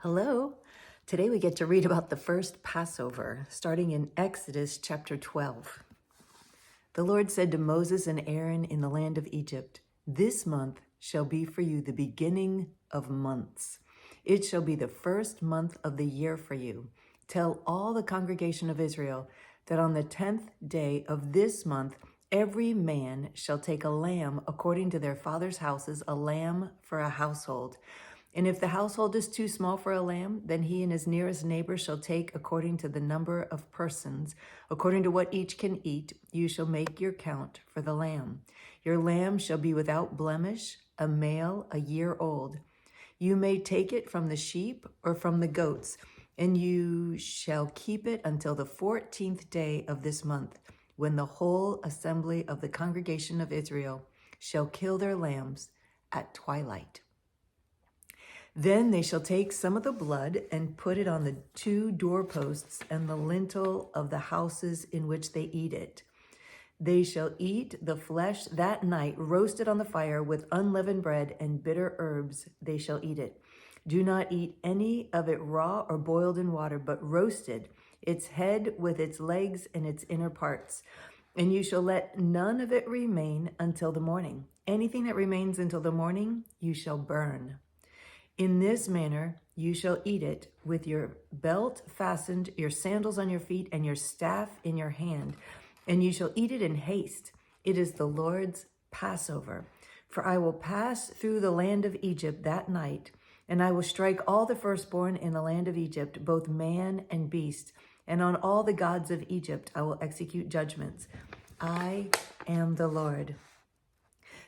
Hello. Today we get to read about the first Passover, starting in Exodus chapter 12. The Lord said to Moses and Aaron in the land of Egypt, "This month shall be for you the beginning of months. It shall be the first month of the year for you. Tell all the congregation of Israel that on the 10th day of this month, every man shall take a lamb according to their father's houses, a lamb for a household. And if the household is too small for a lamb, then he and his nearest neighbor shall take according to the number of persons. According to what each can eat, you shall make your count for the lamb. Your lamb shall be without blemish, a male, a year old. You may take it from the sheep or from the goats, and you shall keep it until the 14th day of this month, when the whole assembly of the congregation of Israel shall kill their lambs at twilight. Then they shall take some of the blood and put it on the 2 doorposts and the lintel of the houses in which they eat it. They shall eat the flesh that night, roasted on the fire with unleavened bread and bitter herbs. They shall eat it. Do not eat any of it raw or boiled in water, but roasted, its head with its legs and its inner parts. And you shall let none of it remain until the morning. Anything that remains until the morning, you shall burn. In this manner you shall eat it, with your belt fastened, your sandals on your feet, and your staff in your hand. And you shall eat it in haste. It is the Lord's Passover. For I will pass through the land of Egypt that night, and I will strike all the firstborn in the land of Egypt, both man and beast. And on all the gods of Egypt I will execute judgments. I am the Lord.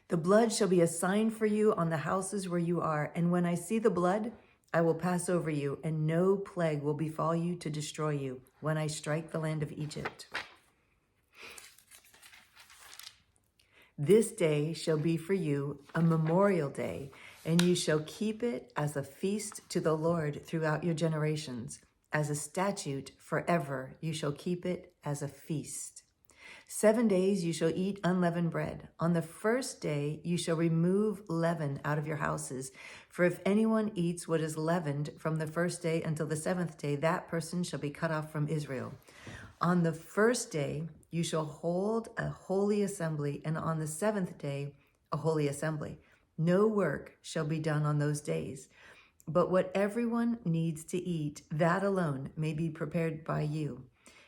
The blood shall be a sign for you on the houses where you are. And when I see the blood, I will pass over you, and no plague will befall you to destroy you when I strike the land of Egypt. This day shall be for you a memorial day, and you shall keep it as a feast to the Lord throughout your generations. As a statute forever, you shall keep it as a feast. 7 days you shall eat unleavened bread. On the first day you shall remove leaven out of your houses. For if anyone eats what is leavened from the first day until the 7th day, that person shall be cut off from Israel. On the first day you shall hold a holy assembly, and on the 7th day a holy assembly. No work shall be done on those days. But what everyone needs to eat, that alone may be prepared by you.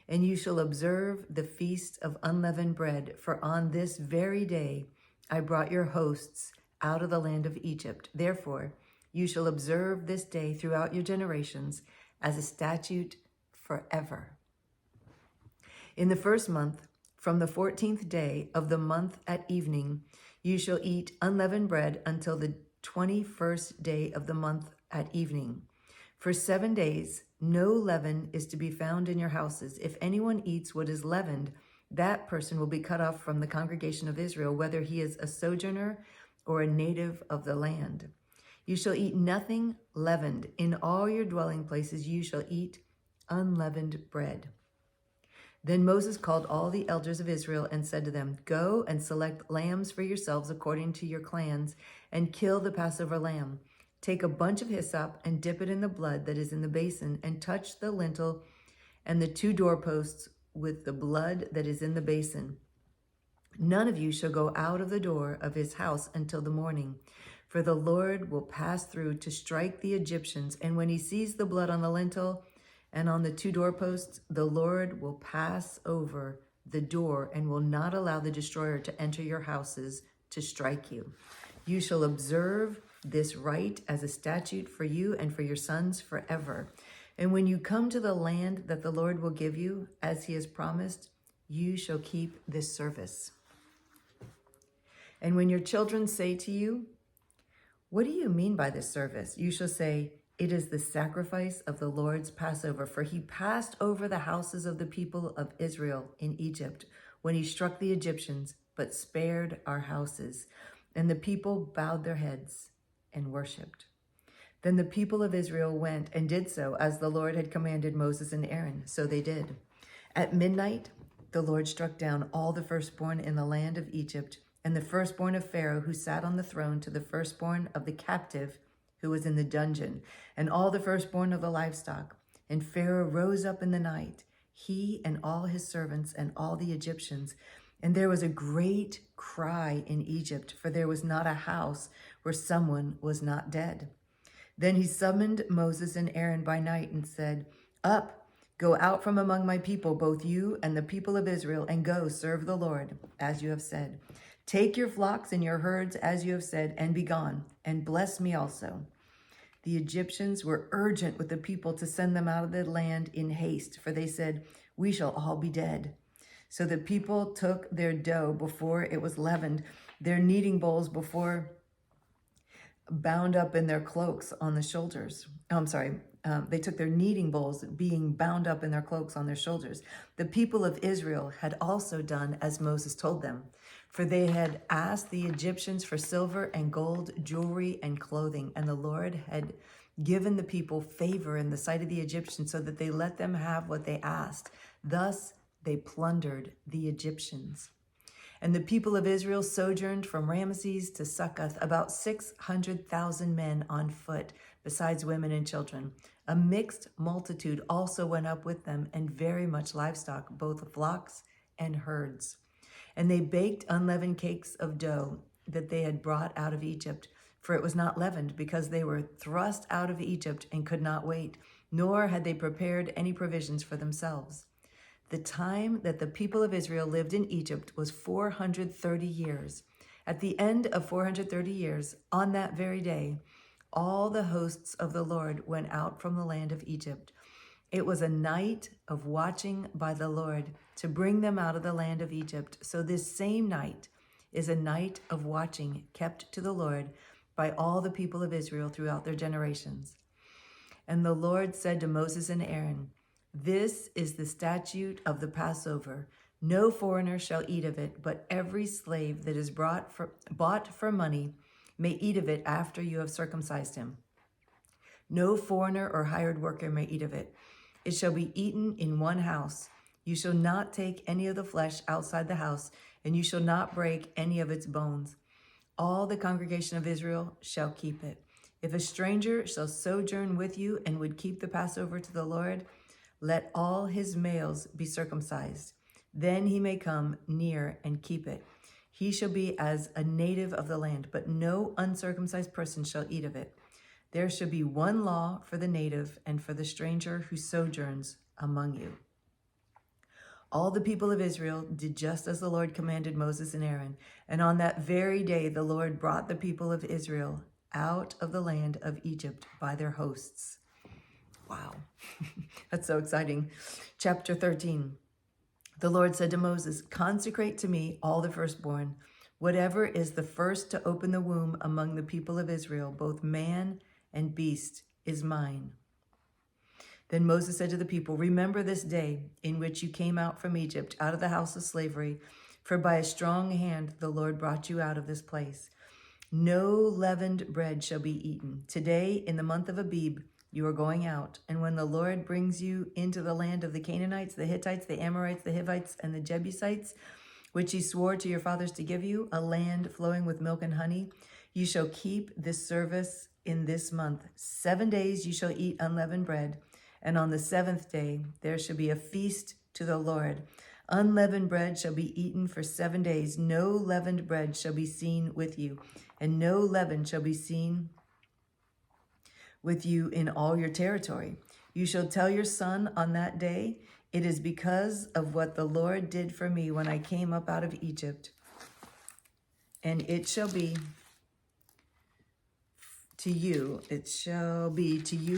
And you shall observe the feast of unleavened bread, for on this very day I brought your hosts out of the land of Egypt. Therefore, you shall observe this day throughout your generations as a statute forever. In the first month, from the 14th day of the month at evening, you shall eat unleavened bread until the 21st day of the month at evening. For 7 days, no leaven is to be found in your houses. If anyone eats what is leavened, that person will be cut off from the congregation of Israel, whether he is a sojourner or a native of the land. You shall eat nothing leavened. In all your dwelling places you shall eat unleavened bread. Then Moses called all the elders of Israel and said to them, "Go and select lambs for yourselves according to your clans, and kill the Passover lamb. Take a bunch of hyssop and dip it in the blood that is in the basin, and touch the lintel and the 2 doorposts with the blood that is in the basin. None of you shall go out of the door of his house until the morning, for the Lord will pass through to strike the Egyptians. And when he sees the blood on the lintel and on the 2 doorposts, the Lord will pass over the door and will not allow the destroyer to enter your houses to strike you. You shall observe this rite as a statute for you and for your sons forever. And when you come to the land that the Lord will give you, as he has promised, you shall keep this service. And when your children say to you, 'What do you mean by this service?' you shall say, 'It is the sacrifice of the Lord's Passover, for he passed over the houses of the people of Israel in Egypt when he struck the Egyptians, but spared our houses.' And the people bowed their heads and worshipped. Then the people of Israel went and did so as the Lord had commanded Moses and Aaron. So they did. At midnight, the Lord struck down all the firstborn in the land of Egypt, and the firstborn of Pharaoh who sat on the throne, to the firstborn of the captive who was in the dungeon, and all the firstborn of the livestock. And Pharaoh rose up in the night, he and all his servants and all the Egyptians. And there was a great cry in Egypt, for there was not a house where someone was not dead. Then he summoned Moses and Aaron by night and said, "Up, go out from among my people, both you and the people of Israel, and go serve the Lord, as you have said. Take your flocks and your herds, as you have said, and be gone, and bless me also." The Egyptians were urgent with the people to send them out of the land in haste, for they said, "We shall all be dead." So the people took their dough before it was leavened, their kneading bowls before bound up in their cloaks on the shoulders. They took their kneading bowls being bound up in their cloaks on their shoulders. The people of Israel had also done as Moses told them, for they had asked the Egyptians for silver and gold, jewelry and clothing, and the Lord had given the people favor in the sight of the Egyptians so that they let them have what they asked. Thus they plundered the Egyptians. And the people of Israel sojourned from Ramesses to Succoth, about 600,000 men on foot, besides women and children. A mixed multitude also went up with them, and very much livestock, both flocks and herds. And they baked unleavened cakes of dough that they had brought out of Egypt, for it was not leavened, because they were thrust out of Egypt and could not wait, nor had they prepared any provisions for themselves. The time that the people of Israel lived in Egypt was 430 years. At the end of 430 years, on that very day, all the hosts of the Lord went out from the land of Egypt. It was a night of watching by the Lord to bring them out of the land of Egypt. So this same night is a night of watching kept to the Lord by all the people of Israel throughout their generations. And the Lord said to Moses and Aaron, "This is the statute of the Passover. No foreigner shall eat of it, but every slave that is bought for money may eat of it after you have circumcised him. No foreigner or hired worker may eat of it. It shall be eaten in one house. You shall not take any of the flesh outside the house, and you shall not break any of its bones. All the congregation of Israel shall keep it. If a stranger shall sojourn with you and would keep the Passover to the Lord, let all his males be circumcised. Then he may come near and keep it. He shall be as a native of the land, but no uncircumcised person shall eat of it. There shall be one law for the native and for the stranger who sojourns among you." All the people of Israel did just as the Lord commanded Moses and Aaron. And on that very day, the Lord brought the people of Israel out of the land of Egypt by their hosts. Wow, that's so exciting. Chapter 13. The Lord said to Moses, "Consecrate to me all the firstborn. Whatever is the first to open the womb among the people of Israel, both man and beast, is mine." Then Moses said to the people, "Remember this day in which you came out from Egypt, out of the house of slavery, for by a strong hand the Lord brought you out of this place. No leavened bread shall be eaten. Today, in the month of Abib, you are going out, and when the Lord brings you into the land of the Canaanites, the Hittites, the Amorites, the Hivites, and the Jebusites, which he swore to your fathers to give you, a land flowing with milk and honey, you shall keep this service in this month. 7 days you shall eat unleavened bread, and on the 7th day there shall be a feast to the Lord. Unleavened bread shall be eaten for 7 days. No leavened bread shall be seen with you, and no leaven shall be seen with you in all your territory. You shall tell your son on that day, it is because of what the Lord did for me when I came up out of Egypt. And it shall be to you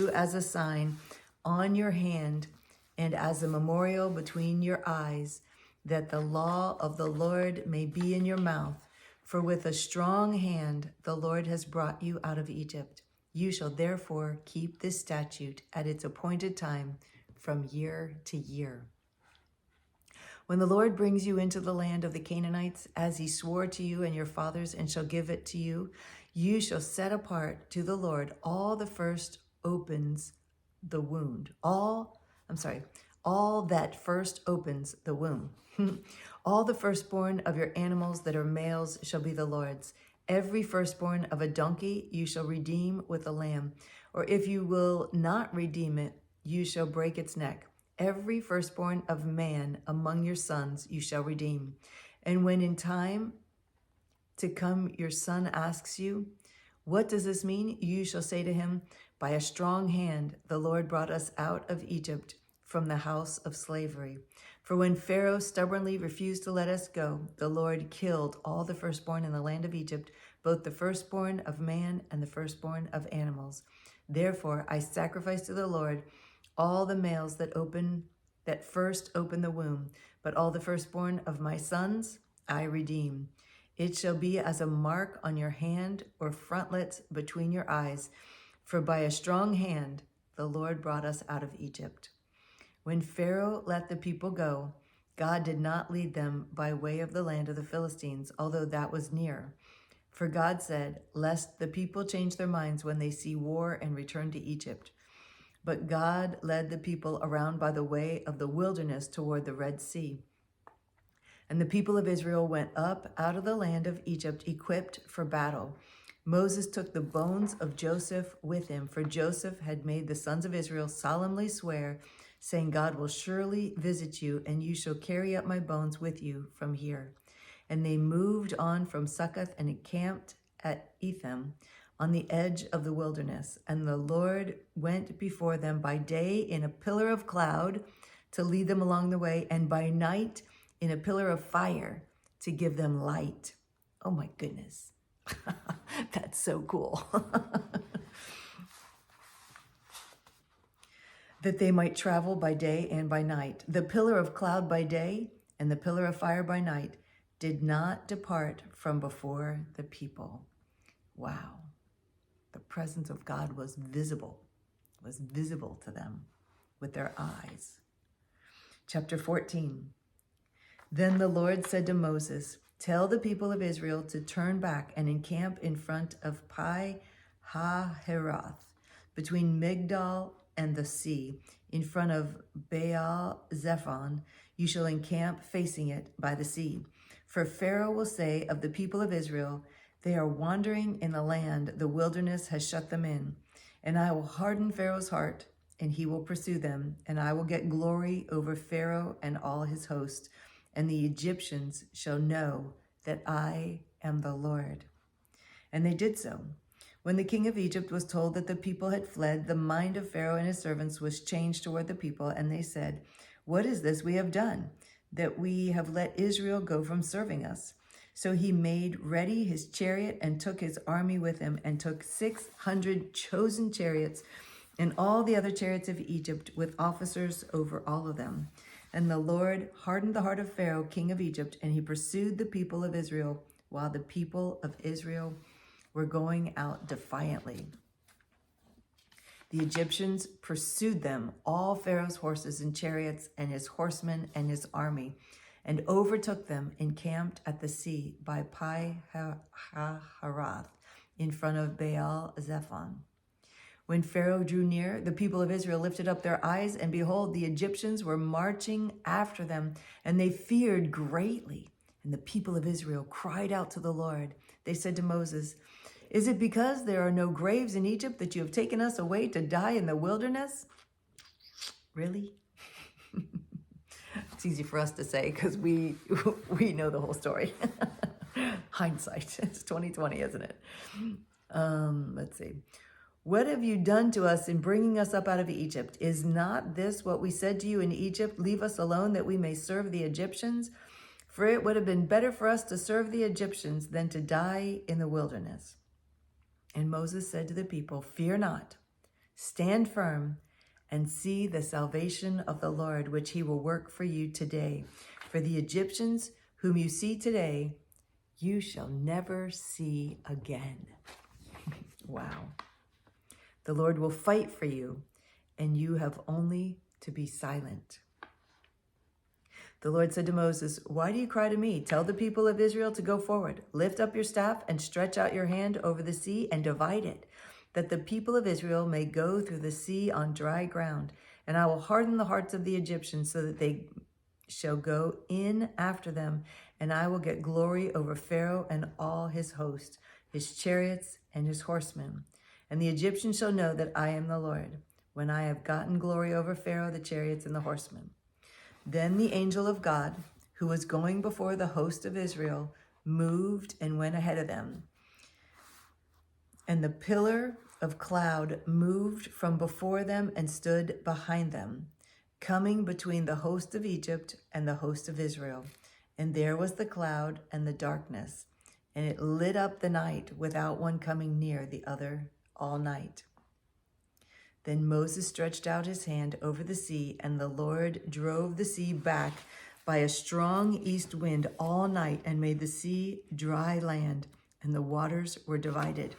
as a sign on your hand and as a memorial between your eyes, that the law of the Lord may be in your mouth. For with a strong hand the Lord has brought you out of Egypt. You shall therefore keep this statute at its appointed time from year to year. When the Lord brings you into the land of the Canaanites, as he swore to you and your fathers, and shall give it to you, you shall set apart to the Lord all the first opens the wound. All that first opens the womb. All the firstborn of your animals that are males shall be the Lord's. Every firstborn of a donkey you shall redeem with a lamb, or if you will not redeem it, you shall break its neck. Every firstborn of man among your sons you shall redeem. And when in time to come your son asks you, what does this mean? You shall say to him, by a strong hand the Lord brought us out of Egypt from the house of slavery. For when Pharaoh stubbornly refused to let us go, the Lord killed all the firstborn in the land of Egypt, both the firstborn of man and the firstborn of animals. Therefore I sacrifice to the Lord all the males that first open the womb, but all the firstborn of my sons I redeem. It shall be as a mark on your hand or frontlets between your eyes, for by a strong hand the Lord brought us out of Egypt. When Pharaoh let the people go, God did not lead them by way of the land of the Philistines, although that was near. For God said, lest the people change their minds when they see war and return to Egypt. But God led the people around by the way of the wilderness toward the Red Sea. And the people of Israel went up out of the land of Egypt equipped for battle. Moses took the bones of Joseph with him, for Joseph had made the sons of Israel solemnly swear, saying, God will surely visit you, and you shall carry up my bones with you from here. And they moved on from Succoth and encamped at Etham on the edge of the wilderness. And the Lord went before them by day in a pillar of cloud to lead them along the way, and by night in a pillar of fire to give them light. Oh my goodness. That's so cool. That they might travel by day and by night. The pillar of cloud by day and the pillar of fire by night did not depart from before the people. Wow. The presence of God was visible to them with their eyes. Chapter 14. Then the Lord said to Moses, tell the people of Israel to turn back and encamp in front of Pi Hahiroth, between Migdal and the sea, in front of Baal Zephon. You shall encamp facing it by the sea. For Pharaoh will say of the people of Israel, they are wandering in the land, the wilderness has shut them in. And I will harden Pharaoh's heart, and he will pursue them, and I will get glory over Pharaoh and all his host, and the Egyptians shall know that I am the Lord. And they did so. When the king of Egypt was told that the people had fled, the mind of Pharaoh and his servants was changed toward the people, and they said, what is this we have done, that we have let Israel go from serving us? So he made ready his chariot and took his army with him, and took 600 chosen chariots and all the other chariots of Egypt with officers over all of them. And the Lord hardened the heart of Pharaoh, king of Egypt, and he pursued the people of Israel, while the people of Israel were going out defiantly. The Egyptians pursued them, all Pharaoh's horses and chariots, and his horsemen and his army, and overtook them, encamped at the sea by Pi Hahiroth, in front of Baal Zephon. When Pharaoh drew near, the people of Israel lifted up their eyes, and behold, the Egyptians were marching after them, and they feared greatly. And the people of Israel cried out to the Lord. They said to Moses, is it because there are no graves in Egypt that you have taken us away to die in the wilderness? Really? It's easy for us to say because we know the whole story. Hindsight. It's 2020, isn't it? Let's see. What have you done to us in bringing us up out of Egypt? Is not this what we said to you in Egypt? Leave us alone that we may serve the Egyptians. For it would have been better for us to serve the Egyptians than to die in the wilderness. And Moses said to the people, fear not, stand firm, and see the salvation of the Lord, which he will work for you today. For the Egyptians whom you see today, you shall never see again. Wow. The Lord will fight for you, and you have only to be silent. The Lord said to Moses, why do you cry to me? Tell the people of Israel to go forward. Lift up your staff and stretch out your hand over the sea and divide it, that the people of Israel may go through the sea on dry ground. And I will harden the hearts of the Egyptians so that they shall go in after them, and I will get glory over Pharaoh and all his host. his chariots, and his horsemen. And the Egyptians shall know that I am the Lord, when I have gotten glory over Pharaoh, the chariots, and the horsemen. Then the angel of God, who was going before the host of Israel, moved and went ahead of them. And the pillar of cloud moved from before them and stood behind them, coming between the host of Egypt and the host of Israel. And there was the cloud and the darkness, and it lit up the night without one coming near the other all night. Then Moses stretched out his hand over the sea, and the Lord drove the sea back by a strong east wind all night and made the sea dry land, and the waters were divided.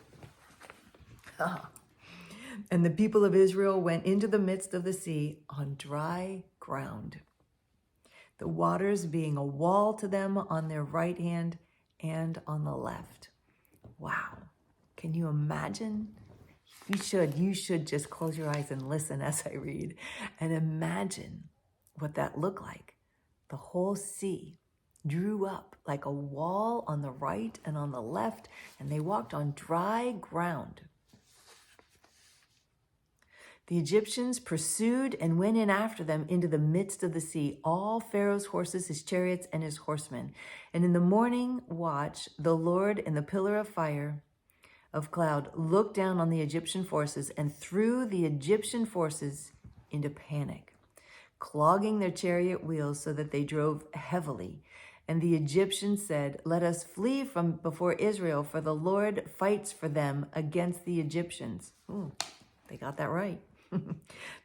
And the people of Israel went into the midst of the sea on dry ground, the waters being a wall to them on their right hand and on the left. Wow. Can you imagine? You should just close your eyes and listen as I read and imagine what that looked like. The whole sea drew up like a wall on the right and on the left, and they walked on dry ground. The Egyptians pursued and went in after them into the midst of the sea, all Pharaoh's horses, his chariots, and his horsemen. And in the morning watch, the Lord in the pillar of fire of cloud looked down on the Egyptian forces and threw the Egyptian forces into panic, clogging their chariot wheels so that they drove heavily. And the Egyptians said, "Let us flee from before Israel, for the Lord fights for them against the Egyptians." They got that right.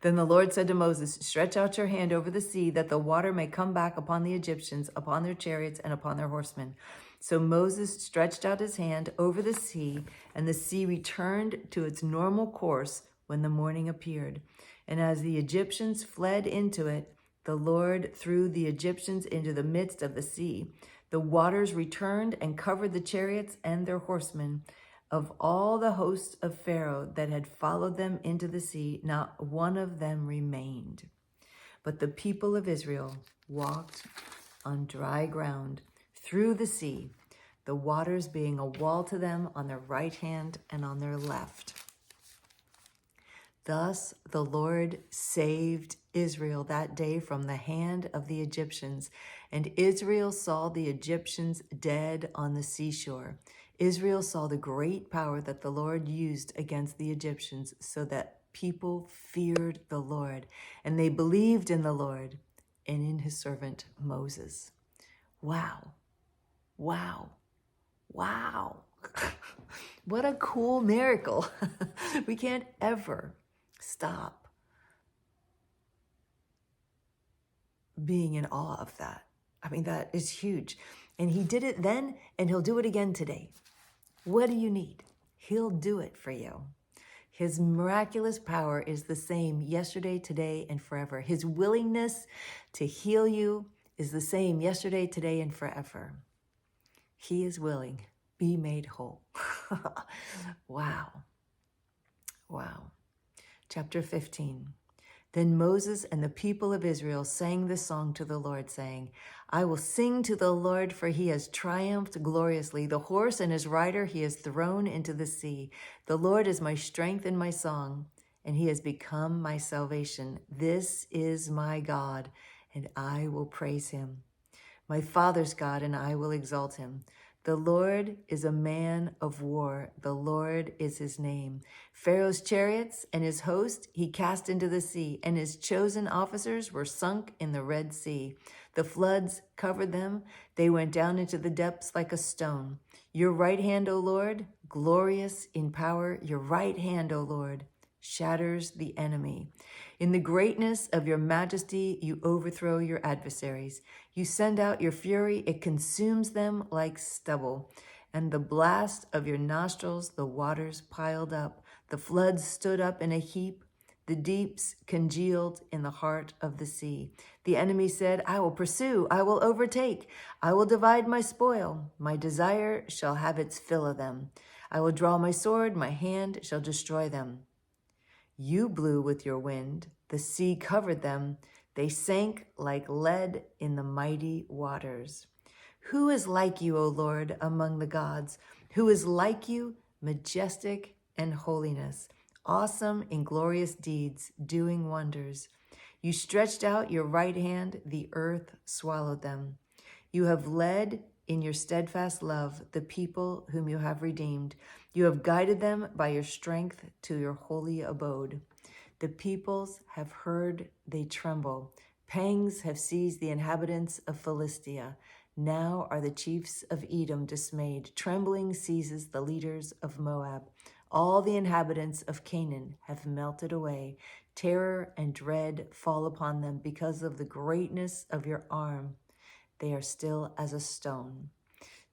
Then the Lord said to Moses, "Stretch out your hand over the sea, that the water may come back upon the Egyptians, upon their chariots, and upon their horsemen." So Moses stretched out his hand over the sea, and the sea returned to its normal course when the morning appeared. And as the Egyptians fled into it, the Lord threw the Egyptians into the midst of the sea. The waters returned and covered the chariots and their horsemen. Of all the hosts of Pharaoh that had followed them into the sea, not one of them remained. But the people of Israel walked on dry ground through the sea, the waters being a wall to them on their right hand and on their left. Thus the Lord saved Israel that day from the hand of the Egyptians, and Israel saw the Egyptians dead on the seashore. Israel saw the great power that the Lord used against the Egyptians, so that people feared the Lord, and they believed in the Lord and in his servant Moses. Wow. Wow. Wow. What a cool miracle. We can't ever stop being in awe of that. I mean, that is huge. And he did it then, and he'll do it again today. What do you need? He'll do it for you. His miraculous power is the same yesterday, today, and forever. His willingness to heal you is the same yesterday, today, and forever. He is willing. Be made whole. Wow. Wow. Chapter 15. Then Moses and the people of Israel sang this song to the Lord, saying, "I will sing to the Lord, for he has triumphed gloriously. The horse and his rider he has thrown into the sea. The Lord is my strength and my song, and he has become my salvation. This is my God, and I will praise him. My father's God, and I will exalt him. The Lord is a man of war. The Lord is his name. Pharaoh's chariots and his host he cast into the sea, and his chosen officers were sunk in the Red Sea. The floods covered them. They went down into the depths like a stone. Your right hand, O Lord, glorious in power, your right hand, O Lord, shatters the enemy. In the greatness of your majesty, you overthrow your adversaries. You send out your fury, it consumes them like stubble. And the blast of your nostrils, the waters piled up. The floods stood up in a heap. The deeps congealed in the heart of the sea. The enemy said, I will pursue, I will overtake, I will divide my spoil. My desire shall have its fill of them. I will draw my sword, my hand shall destroy them. You blew with your wind, the sea covered them. They sank like lead in the mighty waters. Who is like you, O Lord, among the gods? Who is like you, majestic in holiness, awesome in glorious deeds, doing wonders? You stretched out your right hand, the earth swallowed them. You have led in your steadfast love the people whom you have redeemed. You have guided them by your strength to your holy abode. The peoples have heard, they tremble. Pangs have seized the inhabitants of Philistia. Now are the chiefs of Edom dismayed. Trembling seizes the leaders of Moab. All the inhabitants of Canaan have melted away. Terror and dread fall upon them because of the greatness of your arm. They are still as a stone.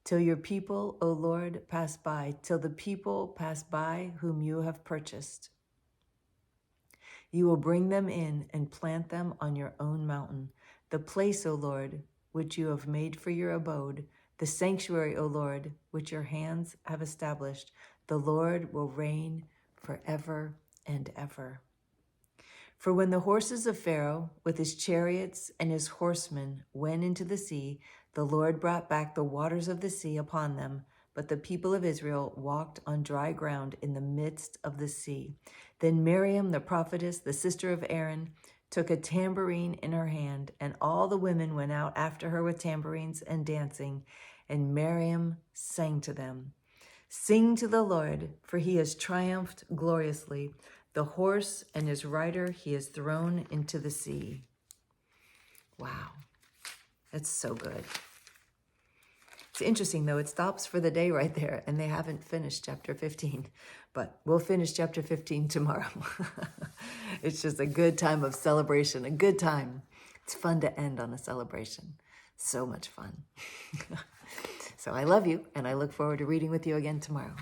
Till your people, O Lord, pass by, till the people pass by whom you have purchased. You will bring them in and plant them on your own mountain, the place, O Lord, which you have made for your abode, the sanctuary, O Lord, which your hands have established. The Lord will reign forever and ever. For when the horses of Pharaoh, with his chariots and his horsemen, went into the sea, the Lord brought back the waters of the sea upon them, but the people of Israel walked on dry ground in the midst of the sea. Then Miriam, the prophetess, the sister of Aaron, took a tambourine in her hand, and all the women went out after her with tambourines and dancing, and Miriam sang to them, "Sing to the Lord, for he has triumphed gloriously. The horse and his rider he has thrown into the sea." Wow, that's so good. It's interesting, though, it stops for the day right there, and they haven't finished chapter 15, but we'll finish chapter 15 tomorrow. It's just a good time of celebration, a good time. It's fun to end on a celebration. So much fun. So I love you, and I look forward to reading with you again tomorrow.